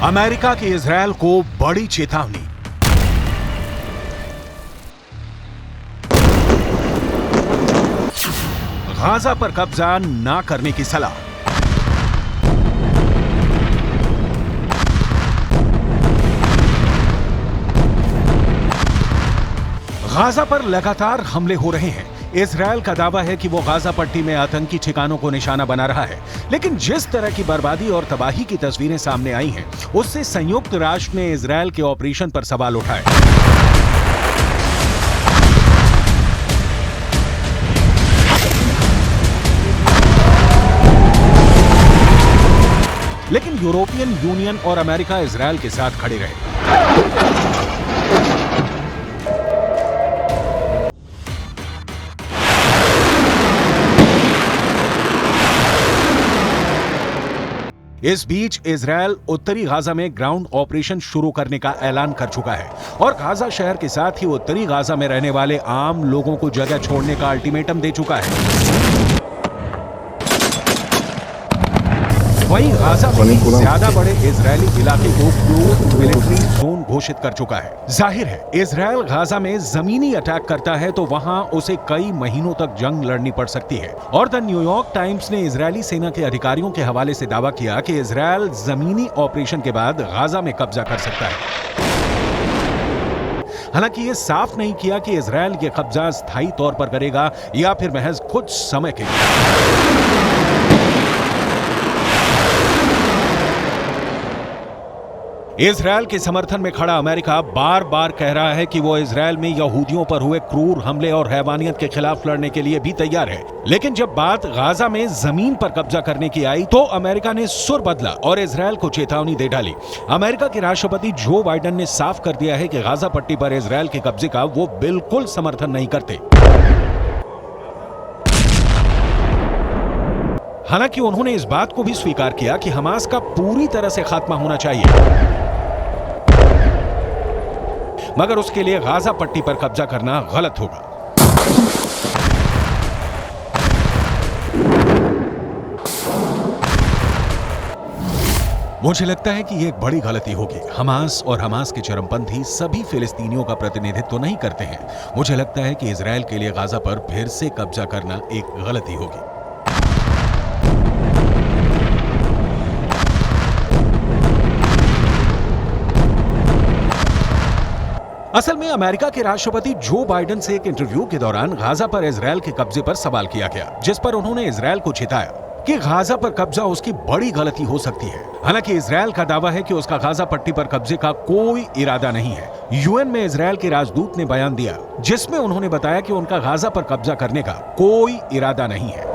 America की Israel को बड़ी चेतावनी। गाजा पर कब्जा ना करने की सलाह। गाजा पर लगातार हमले हो रहे हैं। इजरायल का दावा है कि वो गाजा पट्टी में आतंकी ठिकानों को निशाना बना रहा है, लेकिन जिस तरह की बर्बादी और तबाही की तस्वीरें सामने आई हैं, उससे संयुक्त राष्ट्र ने इजरायल के ऑपरेशन पर सवाल उठाए। लेकिन यूरोपियन यूनियन और अमेरिका इजरायल के साथ खड़े रहे। इस बीच इजरायल उत्तरी गाजा में ग्राउंड ऑपरेशन शुरू करने का ऐलान कर चुका है और गाजा शहर के साथ ही उत्तरी गाजा में रहने वाले आम लोगों को जगह छोड़ने का अल्टीमेटम दे चुका है। वहीं गाजा में ज्यादा बड़े इजरायली इलाके को क्लोज्ड मिलिट्री जोन घोषित कर चुका है। जाहिर है, इजरायल गाजा में जमीनी अटैक करता है तो वहां उसे कई महीनों तक जंग लड़नी पड़ सकती है। और द न्यूयॉर्क टाइम्स ने इजरायली सेना के अधिकारियों के हवाले से दावा किया कि इजरायल जमीनी ऑपरेशन के बाद गाजा में कब्जा कर सकता है। हालांकि ये साफ नहीं किया कि इजरायल ये कब्जा स्थायी तौर पर करेगा या फिर महज कुछ समय के लिए। इजरायल के समर्थन में खड़ा अमेरिका बार बार कह रहा है कि वो इजरायल में यहूदियों पर हुए क्रूर हमले और हैवानियत के खिलाफ लड़ने के लिए भी तैयार है। लेकिन जब बात गाजा में जमीन पर कब्जा करने की आई तो अमेरिका ने सुर बदला और इजरायल को चेतावनी दे डाली। अमेरिका के राष्ट्रपति जो बाइडेन ने साफ कर दिया है कि गाजा पट्टी पर इजरायल के कब्जे का वो बिल्कुल समर्थन नहीं करते। हालांकि उन्होंने इस बात को भी स्वीकार किया कि हमास का पूरी तरह से खात्मा होना चाहिए, मगर उसके लिए गाजा पट्टी पर कब्जा करना गलत होगा। मुझे लगता है कि यह एक बड़ी गलती होगी। हमास और हमास के चरमपंथी सभी फिलिस्तीनियों का प्रतिनिधित्व नहीं करते हैं। मुझे लगता है कि इजरायल के लिए गाजा पर फिर से कब्जा करना एक गलती होगी। असल में अमेरिका के राष्ट्रपति जो बाइडेन से एक इंटरव्यू के दौरान गाजा पर इजरायल के कब्जे पर सवाल किया गया, जिस पर उन्होंने इजरायल को चेताया कि गाजा पर कब्जा उसकी बड़ी गलती हो सकती है। हालांकि इजरायल का दावा है कि उसका गाजा पट्टी पर कब्जे का कोई इरादा नहीं है। यूएन में इजरायल के राजदूत ने बयान दिया जिसमें उन्होंने बताया कि उनका गाजा पर कब्जा करने का कोई इरादा नहीं है।